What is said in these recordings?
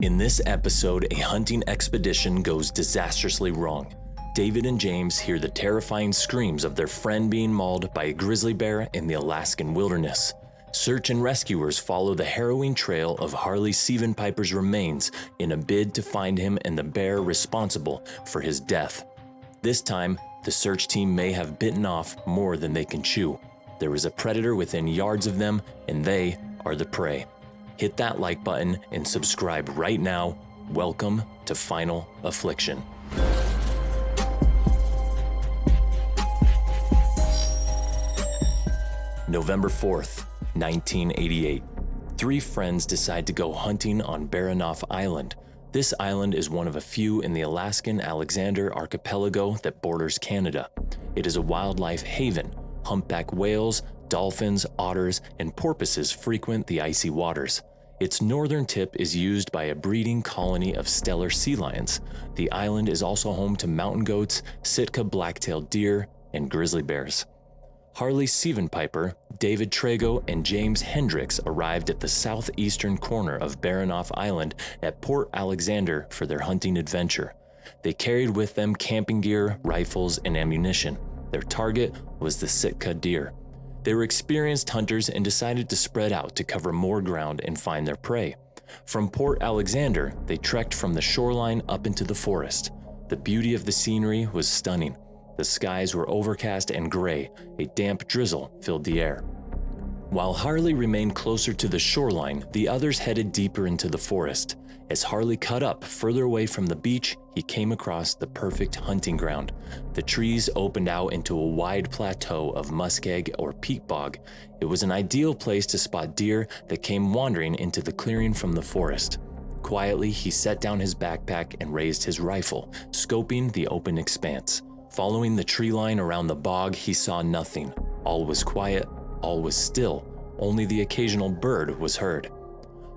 In this episode, a hunting expedition goes disastrously wrong. David and James hear the terrifying screams of their friend being mauled by a grizzly bear in the Alaskan wilderness. Search and rescuers follow the harrowing trail of Harley Sievenpiper's remains in a bid to find him and the bear responsible for his death. This time, the search team may have bitten off more than they can chew. There is a predator within yards of them, and they are the prey. Hit that like button and subscribe right now. Welcome to Final Affliction. November 4th, 1988. Three friends decide to go hunting on Baranof Island. This island is one of a few in the Alaskan Alexander archipelago that borders Canada. It is a wildlife haven. Humpback whales, dolphins, otters, and porpoises frequent the icy waters. Its northern tip is used by a breeding colony of stellar sea lions. The island is also home to mountain goats, Sitka black-tailed deer, and grizzly bears. Harley Sievenpiper, David Trago, and James Hendricks arrived at the southeastern corner of Baranof Island at Port Alexander for their hunting adventure. They carried with them camping gear, rifles, and ammunition. Their target was the Sitka deer. They were experienced hunters and decided to spread out to cover more ground and find their prey. From Port Alexander, they trekked from the shoreline up into the forest. The beauty of the scenery was stunning. The skies were overcast and gray. A damp drizzle filled the air. While Harley remained closer to the shoreline, the others headed deeper into the forest. As Harley cut up further away from the beach, he came across the perfect hunting ground. The trees opened out into a wide plateau of muskeg or peat bog. It was an ideal place to spot deer that came wandering into the clearing from the forest. Quietly, he set down his backpack and raised his rifle, scoping the open expanse. Following the tree line around the bog, he saw nothing. All was quiet, all was still. Only the occasional bird was heard.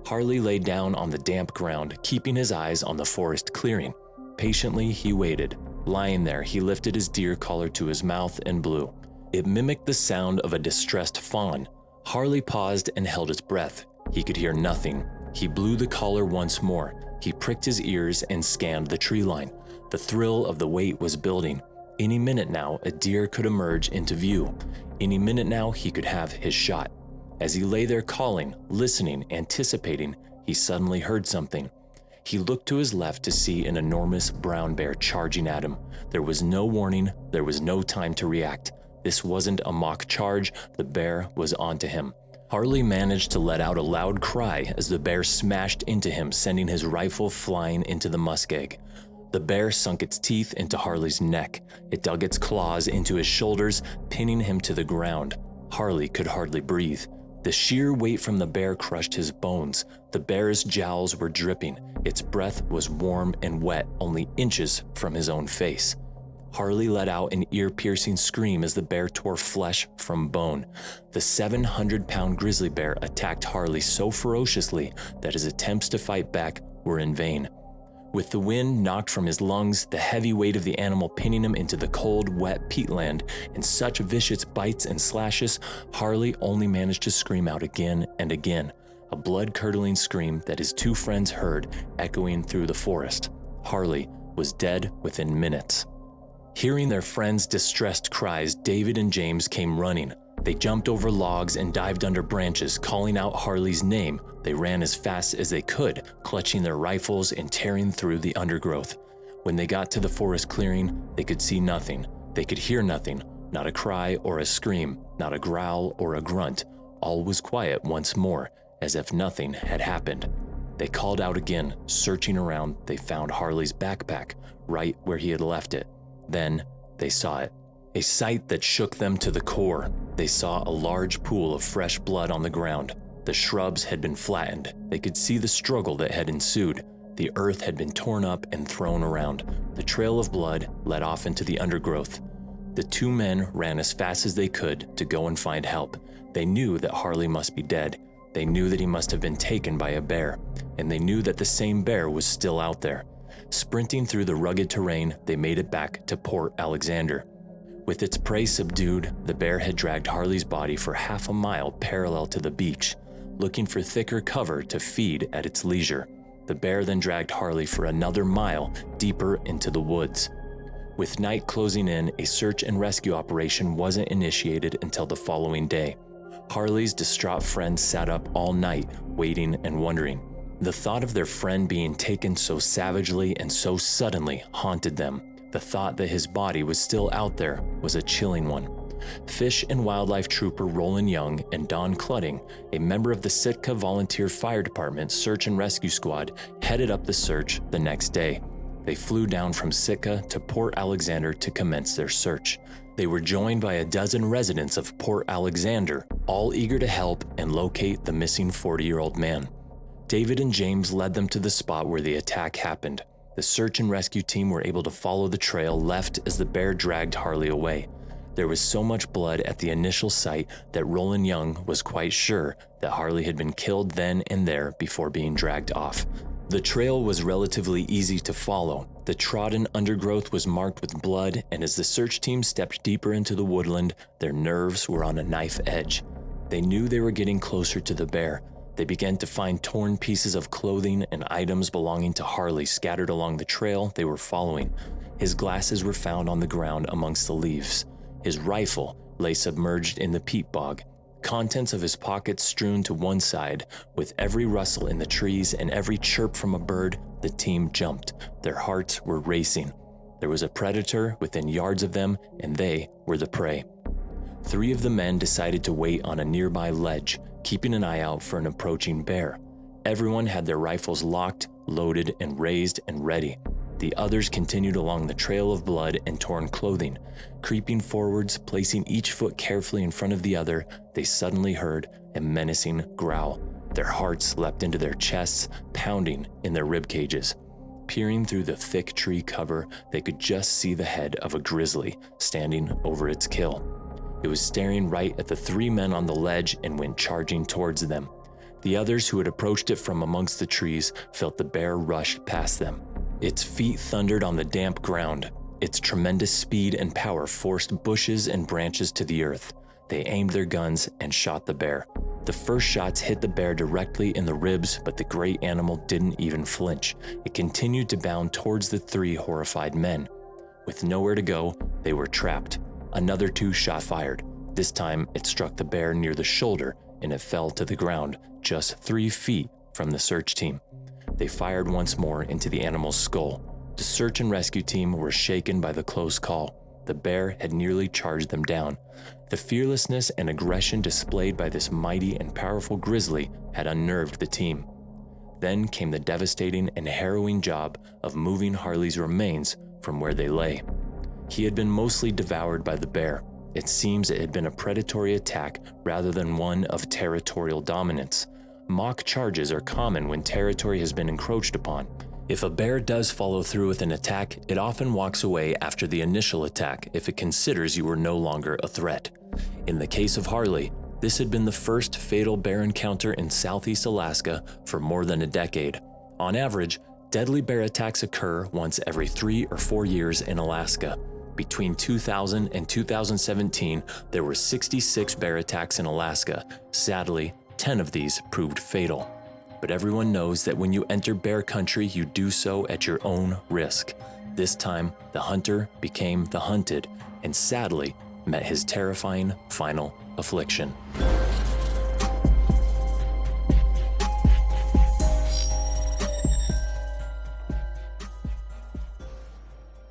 Harley lay down on the damp ground, keeping his eyes on the forest clearing. Patiently, he waited. Lying there, he lifted his deer collar to his mouth and blew. It mimicked the sound of a distressed fawn. Harley paused and held his breath. He could hear nothing. He blew the collar once more. He pricked his ears and scanned the tree line. The thrill of the wait was building. Any minute now, a deer could emerge into view. Any minute now, he could have his shot. As he lay there calling, listening, anticipating, he suddenly heard something. He looked to his left to see an enormous brown bear charging at him. There was no warning, there was no time to react. This wasn't a mock charge, the bear was onto him. Harley managed to let out a loud cry as the bear smashed into him, sending his rifle flying into the muskeg. The bear sunk its teeth into Harley's neck. It dug its claws into his shoulders, pinning him to the ground. Harley could hardly breathe. The sheer weight from the bear crushed his bones. The bear's jowls were dripping. Its breath was warm and wet, only inches from his own face. Harley let out an ear-piercing scream as the bear tore flesh from bone. The 700-pound grizzly bear attacked Harley so ferociously that his attempts to fight back were in vain. With the wind knocked from his lungs, the heavy weight of the animal pinning him into the cold, wet peatland, and such vicious bites and slashes, Harley only managed to scream out again and again, a blood-curdling scream that his two friends heard echoing through the forest. Harley was dead within minutes. Hearing their friends' distressed cries, David and James came running. They jumped over logs and dived under branches, calling out Harley's name. They ran as fast as they could, clutching their rifles and tearing through the undergrowth. When they got to the forest clearing, they could see nothing. They could hear nothing, not a cry or a scream, not a growl or a grunt. All was quiet once more, as if nothing had happened. They called out again. Searching around, they found Harley's backpack, right where he had left it. Then they saw it. A sight that shook them to the core. They saw a large pool of fresh blood on the ground. The shrubs had been flattened. They could see the struggle that had ensued. The earth had been torn up and thrown around. The trail of blood led off into the undergrowth. The two men ran as fast as they could to go and find help. They knew that Harley must be dead. They knew that he must have been taken by a bear, and they knew that the same bear was still out there. Sprinting through the rugged terrain, they made it back to Port Alexander. With its prey subdued, the bear had dragged Harley's body for half a mile parallel to the beach, looking for thicker cover to feed at its leisure. The bear then dragged Harley for another mile deeper into the woods. With night closing in, a search and rescue operation wasn't initiated until the following day. Harley's distraught friends sat up all night, waiting and wondering. The thought of their friend being taken so savagely and so suddenly haunted them. The thought that his body was still out there was a chilling one. Fish and Wildlife Trooper Roland Young and Don Clutting, a member of the Sitka Volunteer Fire Department Search and Rescue Squad, headed up the search the next day. They flew down from Sitka to Port Alexander to commence their search. They were joined by a dozen residents of Port Alexander, all eager to help and locate the missing 40-year-old man. David and James led them to the spot where the attack happened. The search and rescue team were able to follow the trail left as the bear dragged Harley away. There was so much blood at the initial site that Roland Young was quite sure that Harley had been killed then and there before being dragged off. The trail was relatively easy to follow. The trodden undergrowth was marked with blood, and as the search team stepped deeper into the woodland, their nerves were on a knife edge. They knew they were getting closer to the bear. They began to find torn pieces of clothing and items belonging to Harley scattered along the trail they were following. His glasses were found on the ground amongst the leaves. His rifle lay submerged in the peat bog. Contents of his pockets strewn to one side. With every rustle in the trees and every chirp from a bird, the team jumped. Their hearts were racing. There was a predator within yards of them, and they were the prey. 3 of the men decided to wait on a nearby ledge, keeping an eye out for an approaching bear. Everyone had their rifles locked, loaded, and raised and ready. The others continued along the trail of blood and torn clothing. Creeping forwards, placing each foot carefully in front of the other, they suddenly heard a menacing growl. Their hearts leapt into their chests, pounding in their rib cages. Peering through the thick tree cover, they could just see the head of a grizzly standing over its kill. It was staring right at the 3 men on the ledge and went charging towards them. The others who had approached it from amongst the trees felt the bear rush past them. Its feet thundered on the damp ground. Its tremendous speed and power forced bushes and branches to the earth. They aimed their guns and shot the bear. The first shots hit the bear directly in the ribs, but the great animal didn't even flinch. It continued to bound towards the 3 horrified men. With nowhere to go, they were trapped. Another 2 shot fired. This time, it struck the bear near the shoulder, and it fell to the ground just 3 feet from the search team. They fired once more into the animal's skull. The search and rescue team were shaken by the close call. The bear had nearly charged them down. The fearlessness and aggression displayed by this mighty and powerful grizzly had unnerved the team. Then came the devastating and harrowing job of moving Harley's remains from where they lay. He had been mostly devoured by the bear. It seems it had been a predatory attack rather than one of territorial dominance. Mock charges are common when territory has been encroached upon. If a bear does follow through with an attack, it often walks away after the initial attack if it considers you are no longer a threat. In the case of Harley, this had been the first fatal bear encounter in Southeast Alaska for more than a decade. On average, deadly bear attacks occur once every 3 or 4 years in Alaska. Between 2000 and 2017, there were 66 bear attacks in Alaska. Sadly, 10 of these proved fatal. But everyone knows that when you enter bear country, you do so at your own risk. This time, the hunter became the hunted, and sadly, met his terrifying final affliction.